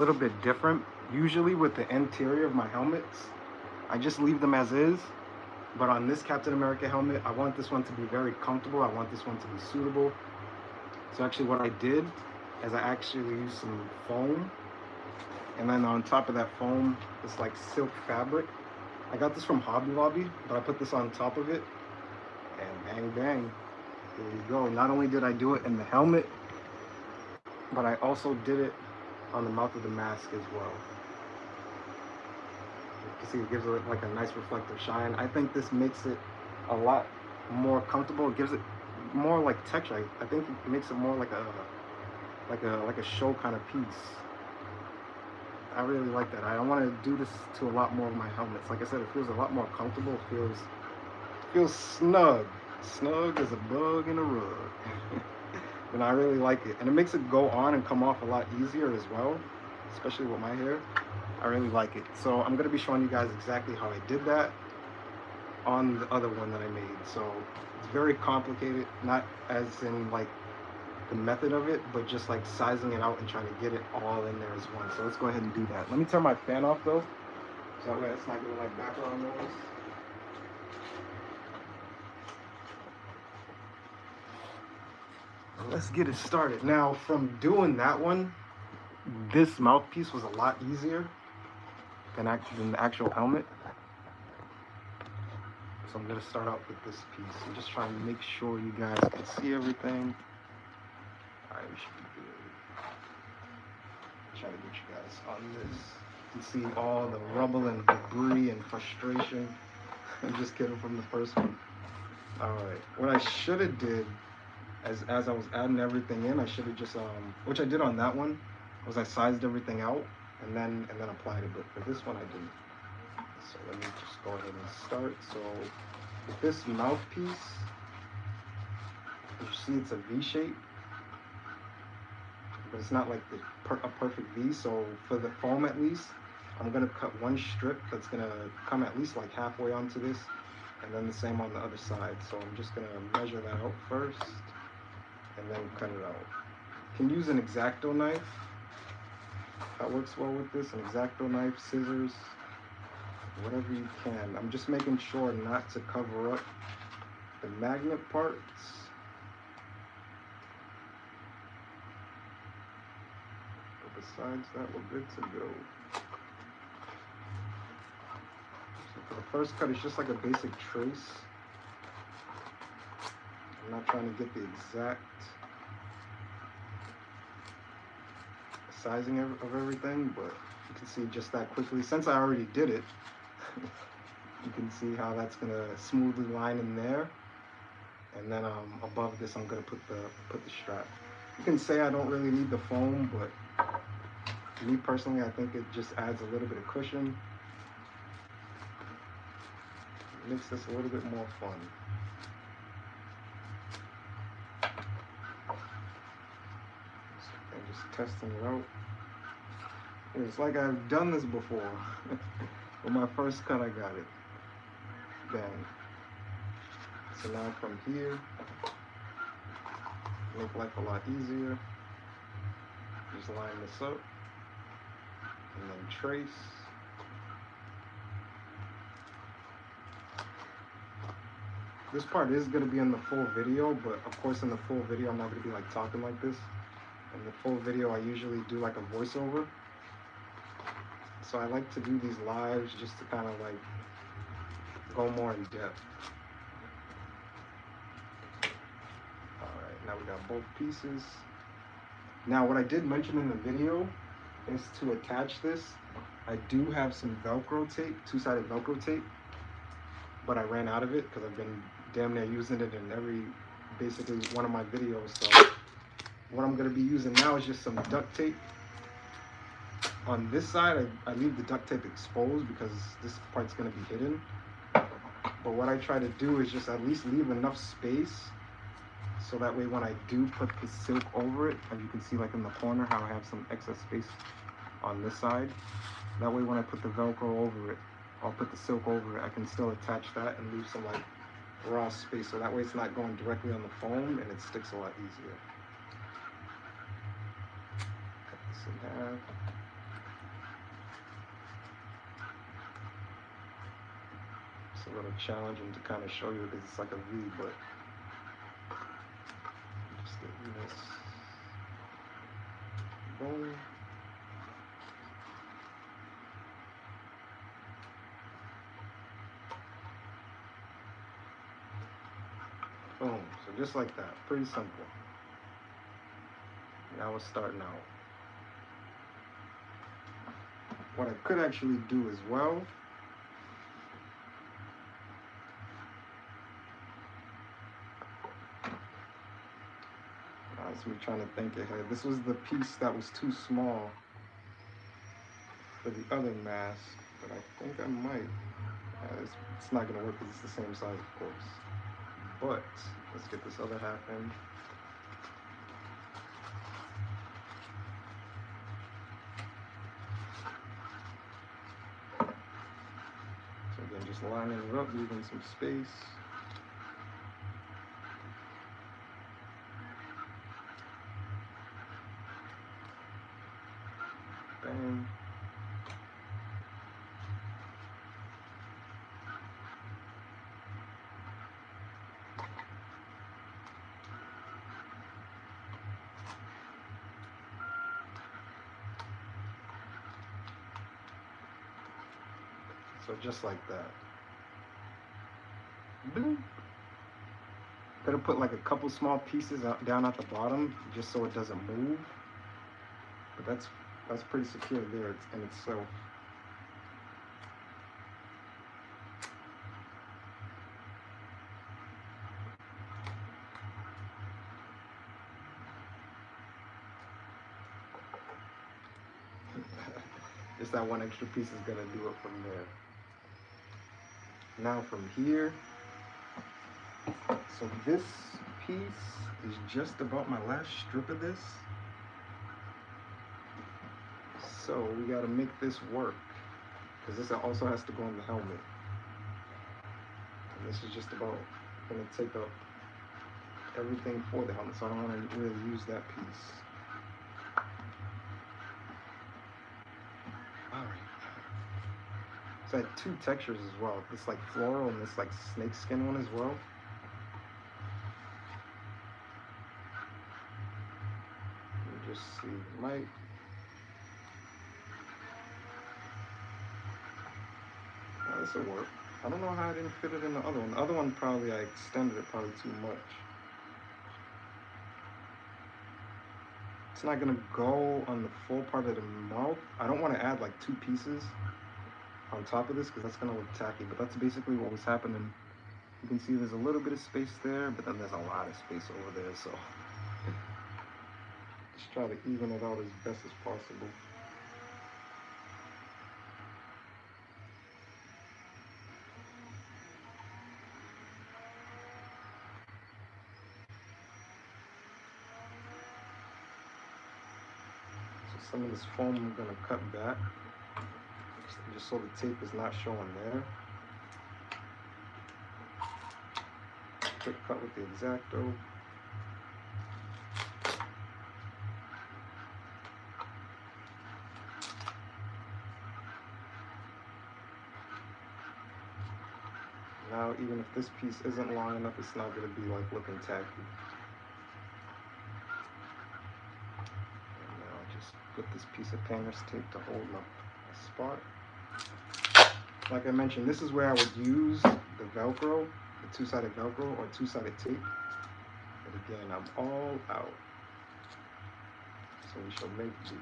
little bit different. Usually with the interior of my helmets, I just leave them as is. But on this Captain America helmet, I want this one to be very comfortable. I want this one to be suitable. So actually what I did is I actually used some foam. And then on top of that foam, this like silk fabric. I got this from Hobby Lobby, but I put this on top of it. And bang, bang. There you go. Not only did I do it in the helmet, but I also did it on the mouth of the mask as well. You can see it gives it like a nice reflective shine. I think this makes it a lot more comfortable. It gives it more like texture. I think it makes it more like a show kind of piece. I really like that. I want to do this to a lot more of my helmets. Like I said, it feels a lot more comfortable. It feels snug. Snug as a bug in a rug. And I really like it. And it makes it go on and come off a lot easier as well, especially with my hair. I really like it. So I'm going to be showing you guys exactly how I did that on the other one that I made. So it's very complicated, not as in like the method of it, but just like sizing it out and trying to get it all in there as one. So let's go ahead and do that. Let me turn my fan off though, so that way it's not getting like background noise. Let's get it started. Now from doing that one, this mouthpiece was a lot easier than the actual helmet. So I'm gonna start out with this piece. I'm just trying to make sure you guys can see everything. Alright, we should be good. Try to get you guys on this. You see all the rubble and debris and frustration. I'm just kidding from the first one. Alright, what I should have did as I was adding everything in, I should have just which I did on that one, was I sized everything out and then applied it. But for this one I didn't. So let me just go ahead and start. So with this mouthpiece, you see it's a V shape, but it's not like a perfect V. So for the foam at least, I'm gonna cut one strip that's gonna come at least like halfway onto this, and then the same on the other side. So I'm just gonna measure that out first, and then cut it out. You can use an X-Acto knife. That works well with this. An X-Acto knife, scissors, whatever you can. I'm just making sure not to cover up the magnet parts. But besides that, we're good to go. So for the first cut, it's just like a basic trace. I'm not trying to get the exact sizing of everything, but you can see just that quickly. Since I already did it, you can see how that's gonna smoothly line in there. And then above this, I'm gonna put the strap. You can say I don't really need the foam, but me personally, I think it just adds a little bit of cushion. It makes this a little bit more fun. And just testing it out. It's like I've done this before. With my first cut, I got it. Bang. So now from here, make life a lot easier. Just line this up, and then trace. This part is going to be in the full video, but of course in the full video I'm not going to be like talking like this. In the full video I usually do like a voiceover. So I like to do these lives just to kind of like go more in depth. Alright, now we got both pieces. Now what I did mention in the video is to attach this, I do have some Velcro tape, two-sided Velcro tape, but I ran out of it because I've been damn near using it in basically one of my videos. So what I'm going to be using now is just some duct tape. On this side, I leave the duct tape exposed because this part's going to be hidden. But what I try to do is just at least leave enough space so that way when I do put the silk over it, and you can see like in the corner how I have some excess space on this side. That way when I put the Velcro over it, I'll put the silk over it, I can still attach that and leave some like raw space. So that way it's not going directly on the foam and it sticks a lot easier. Cut this in half. It's a little challenging to kind of show you because it's like a V, but just getting this. Boom. Boom. So just like that. Pretty simple. Now we're starting out. What I could actually do as well that's me trying to think ahead. This was the piece that was too small for the other mask, but I think I might. It's not going to work because it's the same size, of course. But let's get this other half in. So again, just lining it up, leaving some space. Bang. So just like that. Boom. Gotta put like a couple small pieces down at the bottom just so it doesn't move. But that's pretty secure there in itself. Just that one extra piece is gonna do it from there. Now from here, so this piece is just about my last strip of this. So we gotta make this work, because this also has to go on the helmet. And this is just about gonna take up everything for the helmet, so I don't wanna really use that piece. So I had two textures as well. This like floral and this like snake skin one as well. Let me just see. This will work. I don't know how I didn't fit it in the other one. The other one probably I extended it probably too much. It's not gonna go on the full part of the mouth. I don't want to add like two pieces on top of this because that's gonna look tacky, but that's basically what was happening. You can see there's a little bit of space there, but then there's a lot of space over there, so just try to even it out as best as possible. So some of this foam I'm gonna cut back just so the tape is not showing there. Quick cut with the X-Acto. Now, even if this piece isn't long enough, it's not going to be like looking tacky. And now just put this piece of painter's tape to hold my spot. Like I mentioned, this is where I would use the Velcro, the two-sided Velcro or two-sided tape. But again, I'm all out. So we shall make do.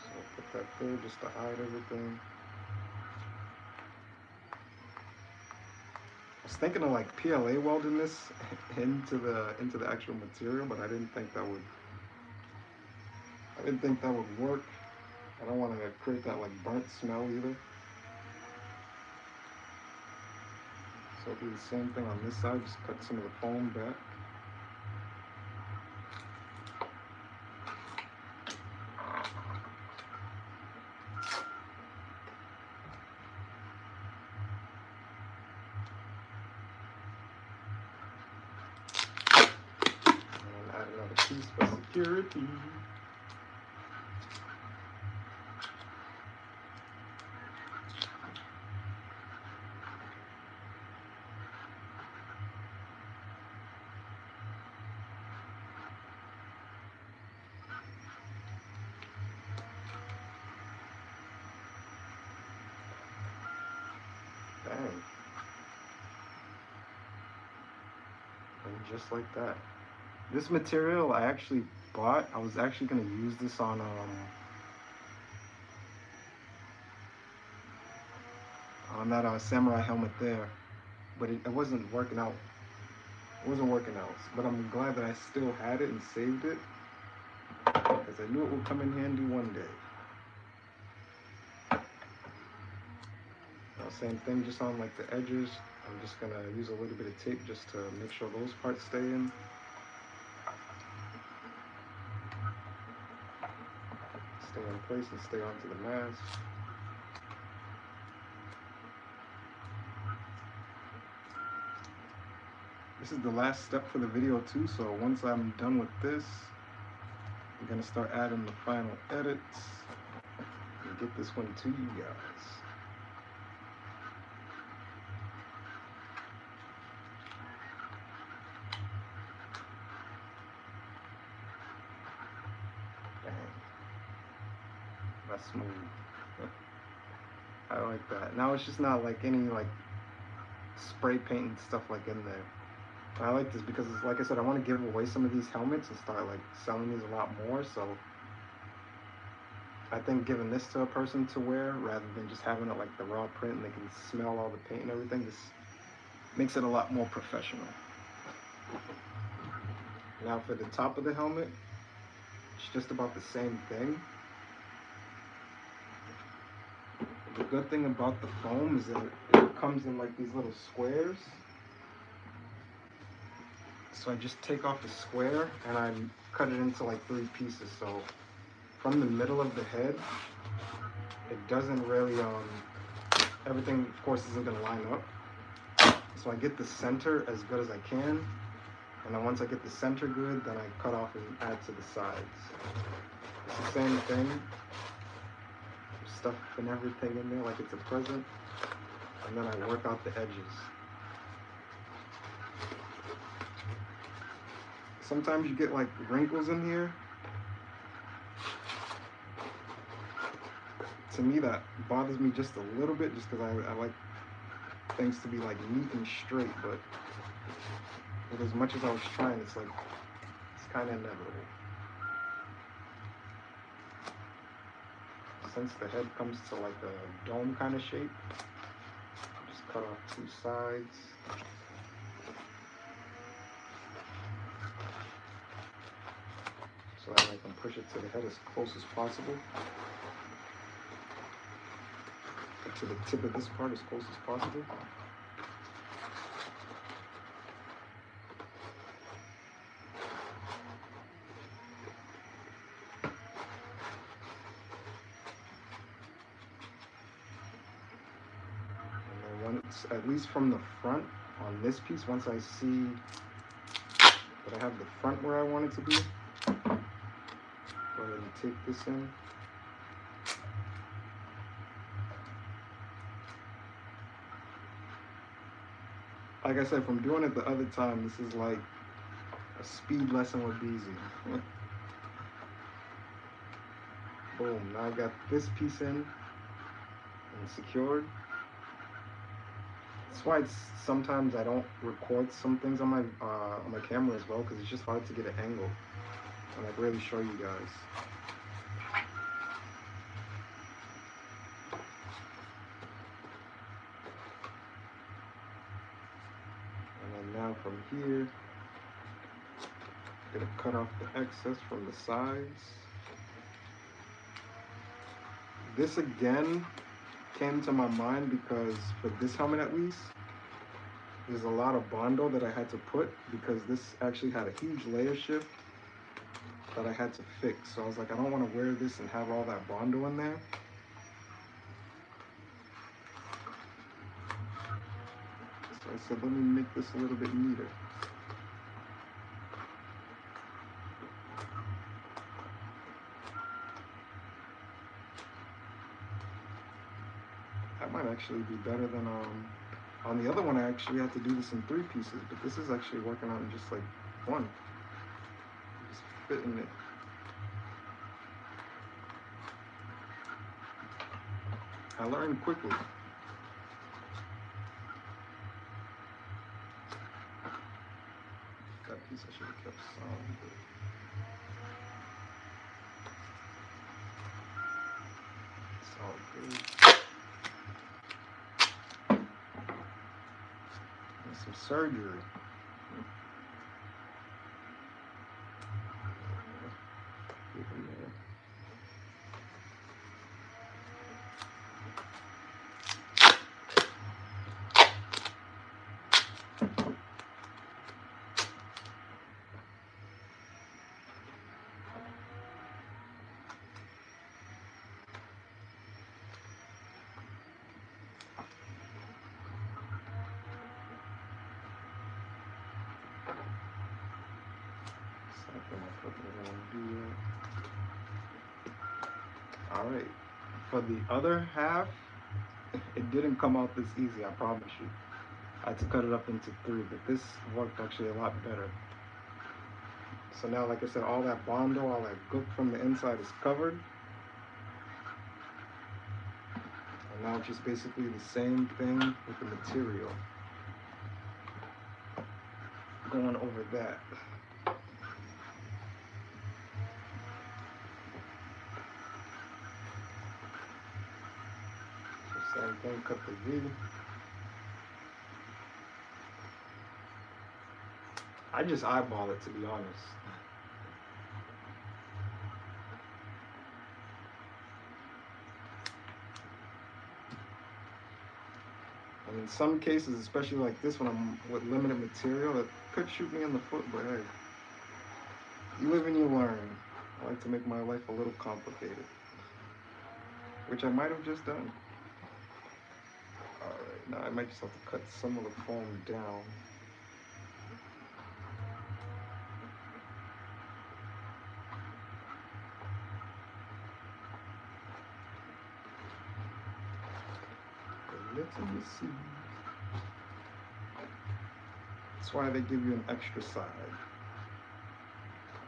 So I'll put that there just to hide everything. I was thinking of like PLA welding this into the actual material, but I didn't think that would work. I don't want to create that like burnt smell either. So I'll do the same thing on this side, just cut some of the foam back. security. Dang. And just like that. This material I actually bought. I was actually gonna use this on that samurai helmet there, but it wasn't working out. It wasn't working out. But I'm glad that I still had it and saved it, because I knew it would come in handy one day. Now, same thing, just on like the edges. I'm just gonna use a little bit of tape just to make sure those parts stay in. Stay in place and stay onto the mask. This is the last step for the video too, so once I'm done with this, I'm gonna start adding the final edits and get this one to you guys. That's smooth. I like that. Now it's just not like any like spray paint and stuff like in there. I like this because it's, like I said, I want to give away some of these helmets and start like selling these a lot more. So I think giving this to a person to wear rather than just having it like the raw print and they can smell all the paint and everything, just makes it a lot more professional. Now for the top of the helmet, it's just about the same thing. The good thing about the foam is that it comes in like these little squares. So I just take off the square and I cut it into like 3 pieces. So from the middle of the head, it doesn't really, everything of course isn't gonna line up. So I get the center as good as I can. And then once I get the center good, then I cut off and add to the sides. It's the same thing. Stuff and everything in there like it's a present, and then I work out the edges. Sometimes you get like wrinkles in here. To me that bothers me just a little bit, just because I like things to be like neat and straight, but with as much as I was trying, it's like it's kind of inevitable. Since the head comes to like a dome kind of shape, just cut off 2 sides. So that I can push it to the head as close as possible. Or to the tip of this part as close as possible. At least from the front on this piece, once I see that I have the front where I want it to be, go ahead and take this in. Like I said, from doing it the other time, this is like a speed lesson with Beezy. Boom, now I got this piece in and secured. That's why sometimes I don't record some things on my camera as well, because it's just hard to get an angle and like really show you guys. And then now from here, I'm gonna cut off the excess from the sides. This again came to my mind because for this helmet at least, there's a lot of Bondo that I had to put because this actually had a huge layer shift that I had to fix. So I was like, I don't want to wear this and have all that Bondo in there. So I said, let me make this a little bit neater. That might actually be better than on the other one. I actually had to do this in 3 pieces, but this is actually working on just like one. Just fitting it. I learned quickly. That piece I should have kept some, but it's all good. And some surgery. Get in there. Something I probably don't want to do that. All right. For the other half, it didn't come out this easy, I promise you. I had to cut it up into 3, but this worked actually a lot better. So now, like I said, all that bondo, all that gook from the inside is covered. And now it's just basically the same thing with the material. Going over that. So same thing, cut the V. I just eyeball it, to be honest. And in some cases, especially like this when I'm with limited material, it could shoot me in the foot, but hey, you live and you learn. I like to make my life a little complicated, which I might have just done. Alright, now I might just have to cut some of the foam down. Let me see. That's why they give you an extra side.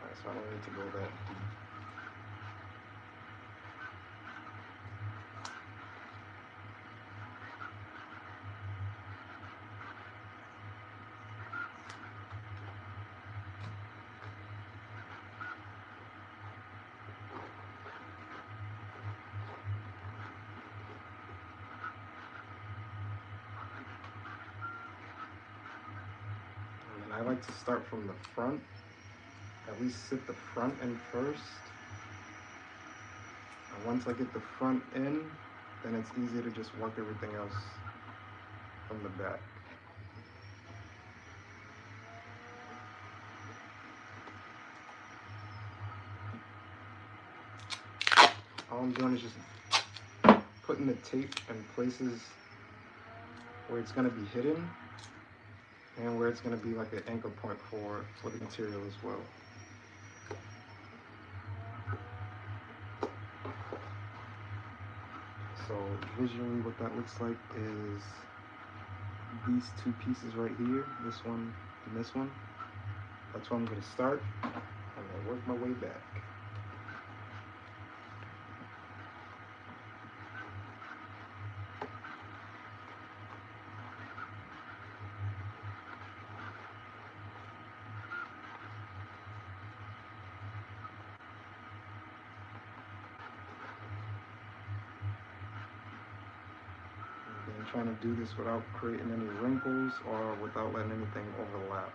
Alright, so I don't need to go that deep. And I like to start from the front. At least sit the front in first. And once I get the front in, then it's easy to just work everything else from the back. All I'm doing is just putting the tape in places where it's going to be hidden and where it's going to be like an anchor point for the material as well. So visually what that looks like is these 2 pieces right here, this one and this one. That's where I'm going to start. I'm going to work my way back. And trying to do this without creating any wrinkles or without letting anything overlap.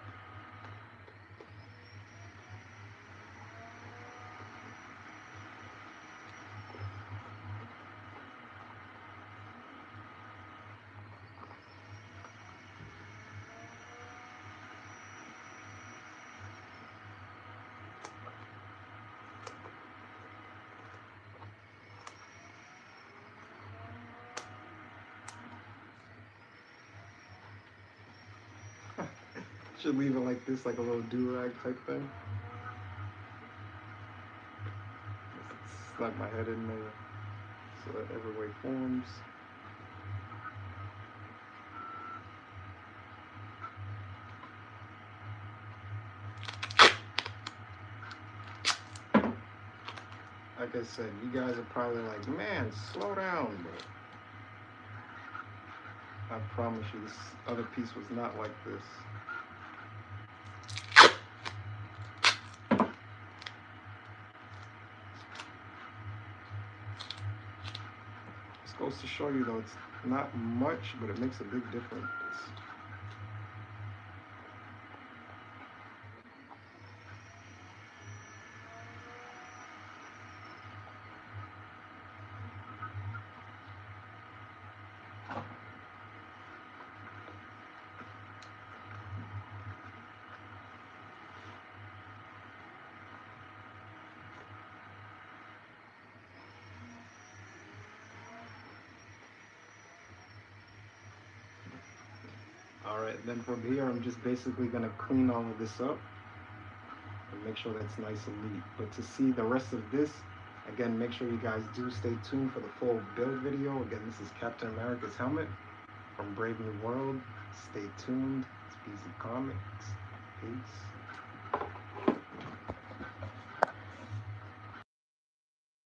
Should leave it like this, like a little do-rag type thing. Slap my head in there so that every way forms. like I said, you guys are probably like, man, slow down, but I promise you, this other piece was not like this. This goes to show you, though, it's not much, but it makes a big difference. Alright, then from here I'm just basically going to clean all of this up and make sure that's nice and neat. But to see the rest of this, again, make sure you guys do stay tuned for the full build video. Again, this is Captain America's helmet from Brave New World. Stay tuned. It's BZ Comics. Peace.